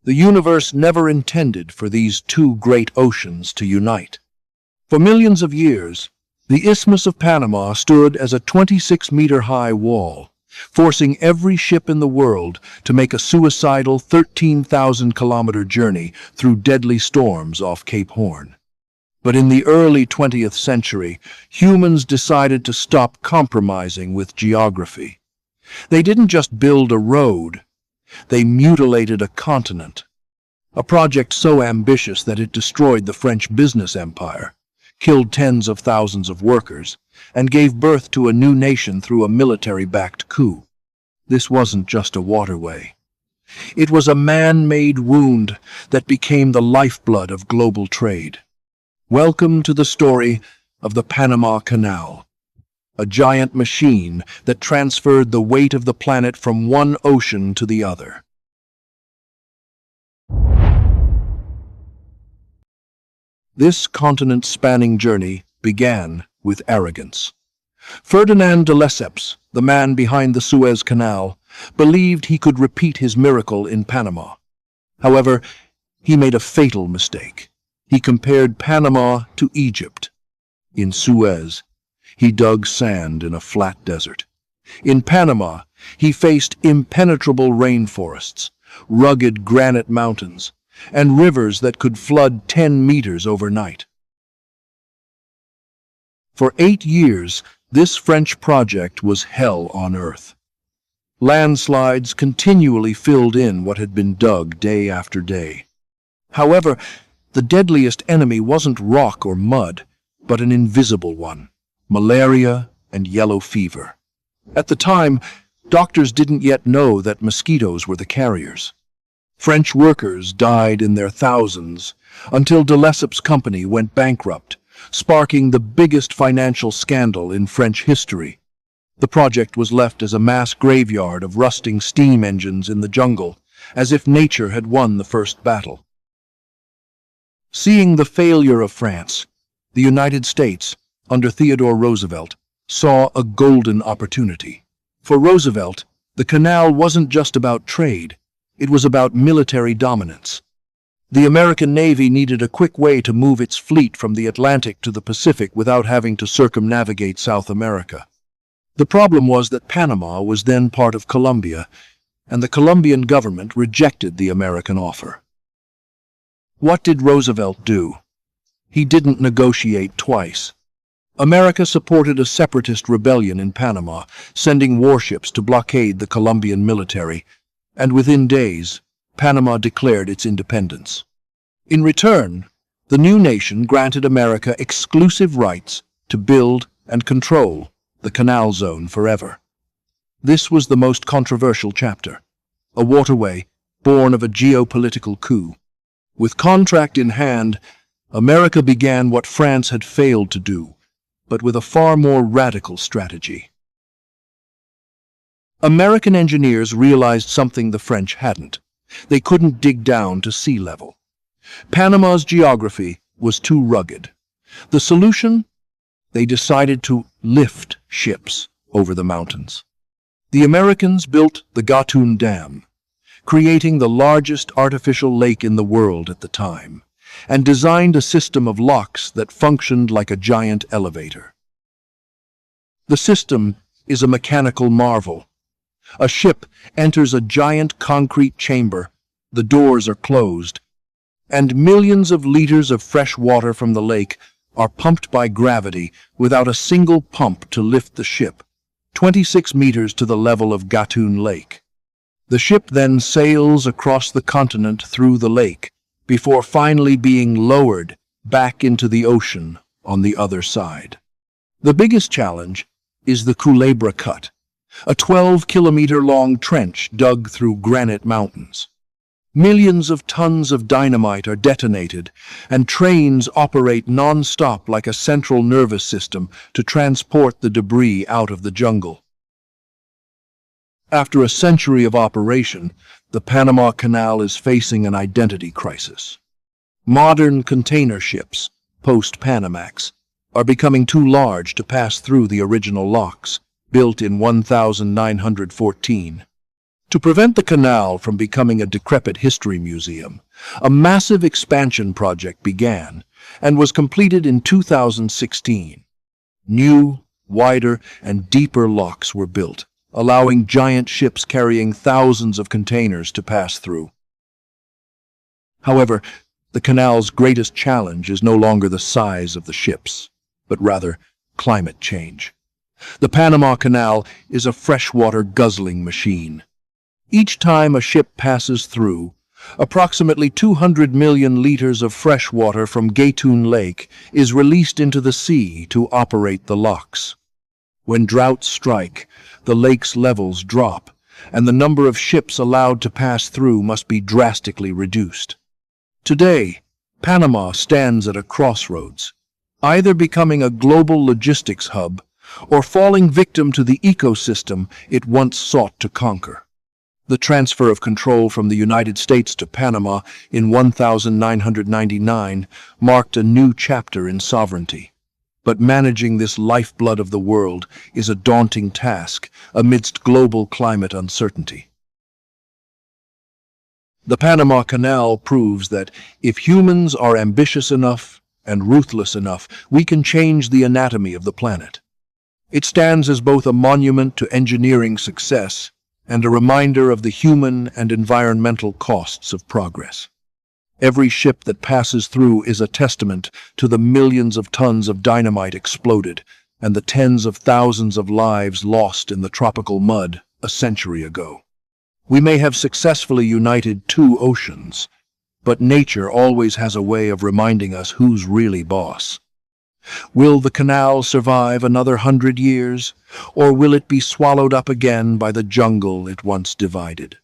The universe never intended for these two great oceans to unite. For millions of years, the Isthmus of Panama stood as a 26-meter-high wall, forcing every ship in the world to make a suicidal 13,000-kilometer journey through deadly storms off Cape Horn. But in the early 20th century, humans decided to stop compromising with geography. They didn't just build a road, they mutilated a continent. A project so ambitious that it destroyed the French business empire, killed tens of thousands of workers, and gave birth to a new nation through a military-backed coup. This wasn't just a waterway. It was a man-made wound that became the lifeblood of global trade. Welcome to the story of the Panama Canal, a giant machine that transferred the weight of the planet from one ocean to the other. This continent-spanning journey began with arrogance. Ferdinand de Lesseps, the man behind the Suez Canal, believed he could repeat his miracle in Panama. However, he made a fatal mistake. He compared Panama to Egypt. In Suez, he dug sand in a flat desert. In Panama, he faced impenetrable rainforests, rugged granite mountains, and rivers that could flood 10 meters overnight. For 8 years, this French project was hell on earth. Landslides continually filled in what had been dug day after day. However, the deadliest enemy wasn't rock or mud, but an invisible one: malaria and yellow fever. At the time, doctors didn't yet know that mosquitoes were the carriers. French workers died in their thousands until de Lesseps' company went bankrupt, sparking the biggest financial scandal in French history. The project was left as a mass graveyard of rusting steam engines in the jungle, as if nature had won the first battle. Seeing the failure of France, the United States, under Theodore Roosevelt, saw a golden opportunity. For Roosevelt, the canal wasn't just about trade, it was about military dominance. The American Navy needed a quick way to move its fleet from the Atlantic to the Pacific without having to circumnavigate South America. The problem was that Panama was then part of Colombia, and the Colombian government rejected the American offer. What did Roosevelt do? He didn't negotiate twice. America supported a separatist rebellion in Panama, sending warships to blockade the Colombian military, and within days, Panama declared its independence. In return, the new nation granted America exclusive rights to build and control the canal zone forever. This was the most controversial chapter, a waterway born of a geopolitical coup. With contract in hand, America began what France had failed to do, but with a far more radical strategy. American engineers realized something the French hadn't. They couldn't dig down to sea level. Panama's geography was too rugged. The solution? They decided to lift ships over the mountains. The Americans built the Gatun Dam, creating the largest artificial lake in the world at the time, and designed a system of locks that functioned like a giant elevator. The system is a mechanical marvel. A ship enters a giant concrete chamber, the doors are closed, and millions of liters of fresh water from the lake are pumped by gravity without a single pump to lift the ship, 26 meters to the level of Gatun Lake. The ship then sails across the continent through the lake, before finally being lowered back into the ocean on the other side. The biggest challenge is the Culebra Cut, a 12-kilometer-long trench dug through granite mountains. Millions of tons of dynamite are detonated, and trains operate non-stop like a central nervous system to transport the debris out of the jungle. After a century of operation, the Panama Canal is facing an identity crisis. Modern container ships, post-Panamax, are becoming too large to pass through the original locks, built in 1914. To prevent the canal from becoming a decrepit history museum, a massive expansion project began and was completed in 2016. New, wider, and deeper locks were built, allowing giant ships carrying thousands of containers to pass through. However, the canal's greatest challenge is no longer the size of the ships, but rather climate change. The Panama Canal is a freshwater guzzling machine. Each time a ship passes through, approximately 200 million liters of fresh water from Gatun Lake is released into the sea to operate the locks. When droughts strike, the lake's levels drop, and the number of ships allowed to pass through must be drastically reduced. Today, Panama stands at a crossroads, either becoming a global logistics hub or falling victim to the ecosystem it once sought to conquer. The transfer of control from the United States to Panama in 1999 marked a new chapter in sovereignty. But managing this lifeblood of the world is a daunting task amidst global climate uncertainty. The Panama Canal proves that if humans are ambitious enough and ruthless enough, we can change the anatomy of the planet. It stands as both a monument to engineering success and a reminder of the human and environmental costs of progress. Every ship that passes through is a testament to the millions of tons of dynamite exploded and the tens of thousands of lives lost in the tropical mud a century ago. We may have successfully united two oceans, but nature always has a way of reminding us who's really boss. Will the canal survive another 100 years, or will it be swallowed up again by the jungle it once divided?